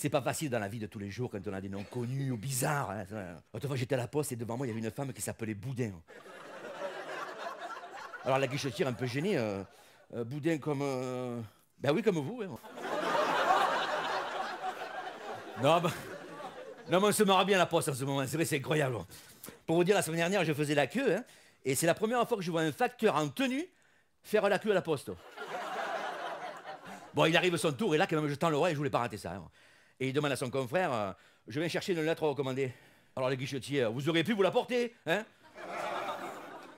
C'est pas facile dans la vie de tous les jours quand on a des noms connus ou bizarres. Hein. L'autre fois, j'étais à la poste et devant moi, il y avait une femme qui s'appelait Boudin. Alors la guichetière, un peu gênée, Boudin comme... Ben oui, comme vous. Hein. Non, bah... non, mais on se marre bien à la poste en ce moment, c'est vrai, c'est incroyable. Pour vous dire, la semaine dernière, je faisais la queue, hein, et c'est la première fois que je vois un facteur en tenue faire la queue à la poste. Bon, il arrive son tour, et là, quand même, je tends l'oreille, je voulais pas rater ça. Hein. Et il demande à son confrère, je viens chercher une lettre recommandée. Alors le guichetier, vous auriez pu vous la porter, hein?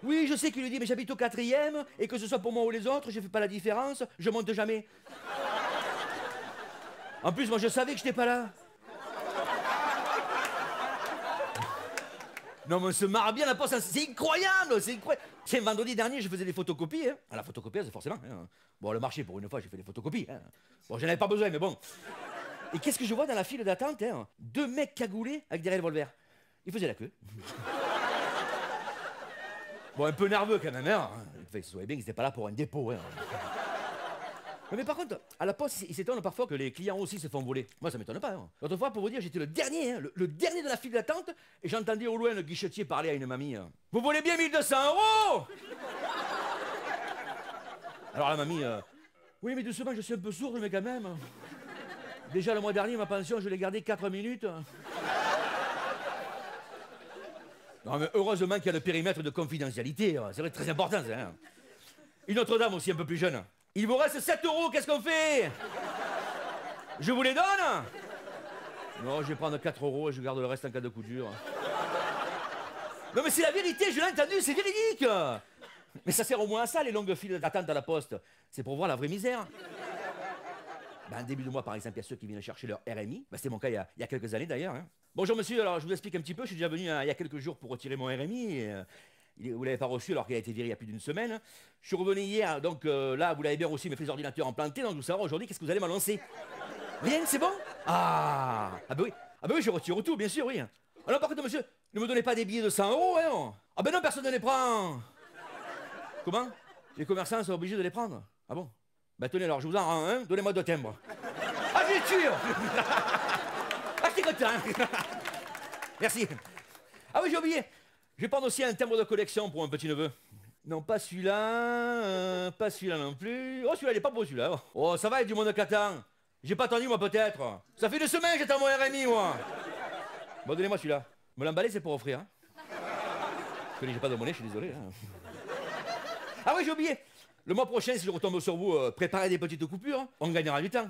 Oui, je sais qu'il lui dit, mais j'habite au 4e, et que ce soit pour moi ou les autres, je fais pas la différence, je monte jamais. En plus, moi, je savais que j'étais pas là. Non, mais on se marre bien à la poste, c'est incroyable, c'est incroyable. Tiens, vendredi dernier, je faisais des photocopies, hein, à la photocopieuse, forcément. Hein. Bon, le marché, pour une fois, j'ai fait des photocopies. Hein. Bon, j'en avais pas besoin, mais bon. Et qu'est-ce que je vois dans la file d'attente, hein? 2 mecs cagoulés avec des revolvers. Ils faisaient la queue. Bon, un peu nerveux quand même, hein. Enfin, ils voyez bien qu'ils n'étaient pas là pour un dépôt, hein. Mais par contre, à la poste, ils s'étonnent parfois que les clients aussi se font voler. Moi, ça m'étonne pas. Hein. L'autre fois, pour vous dire, j'étais le dernier, hein, le dernier de la file d'attente, et j'entendais au loin le guichetier parler à une mamie. Hein. Vous volez bien 1200 €? Alors la mamie, oui, mais doucement, je suis un peu sourde, mais quand même. Déjà, le mois dernier, ma pension, je l'ai gardée 4 minutes. Non, mais heureusement qu'il y a le périmètre de confidentialité. C'est vrai, très important, ça. Hein. Une autre dame aussi, un peu plus jeune. Il vous reste 7 €, qu'est-ce qu'on fait? Je vous les donne? Non, je vais prendre 4 € et je garde le reste en cas de coup dur. Non, mais c'est la vérité, je l'ai entendu, c'est véridique. Mais ça sert au moins à ça, les longues files d'attente à la poste. C'est pour voir la vraie misère. Ben, début de mois, par exemple, il y a ceux qui viennent chercher leur RMI. Ben, c'était mon cas il y a quelques années d'ailleurs. Hein. Bonjour monsieur, alors je vous explique un petit peu. Je suis déjà venu il y a quelques jours pour retirer mon RMI. Et, vous ne l'avez pas reçu alors qu'il a été viré il y a plus d'une semaine. Je suis revenu hier, donc là, vous l'avez bien reçu, mais fait les ordinateurs implantés. Donc je veux savoir aujourd'hui, qu'est-ce que vous allez m'annoncer? Rien, c'est bon? Ah ben oui. Ah ben oui, je retire tout, bien sûr, oui. Alors par contre, monsieur, ne me donnez pas des billets de 100 €, hein. Ah ben non, personne ne les prend. Comment? Les commerçants sont obligés de les prendre. Ah bon? Ben tenez, alors je vous en rends un, donnez-moi 2 timbres. Ah, je les tue. Ah, je suis content. Merci. Ah oui, j'ai oublié. Je vais prendre aussi un timbre de collection pour un petit-neveu. Non, pas celui-là, pas celui-là non plus. Oh, celui-là, il est pas beau, celui-là. Oh, ça va, il y a du monde qui attend. J'ai pas attendu, moi, peut-être. Ça fait 2 semaines que j'attends mon RMI, moi. Bon, donnez-moi celui-là. Me l'emballer, c'est pour offrir. Hein. Parce que j'ai pas de monnaie, je suis désolé. Hein. Ah oui, j'ai oublié. Le mois prochain, si je retombe sur vous, préparez des petites coupures, on gagnera du temps.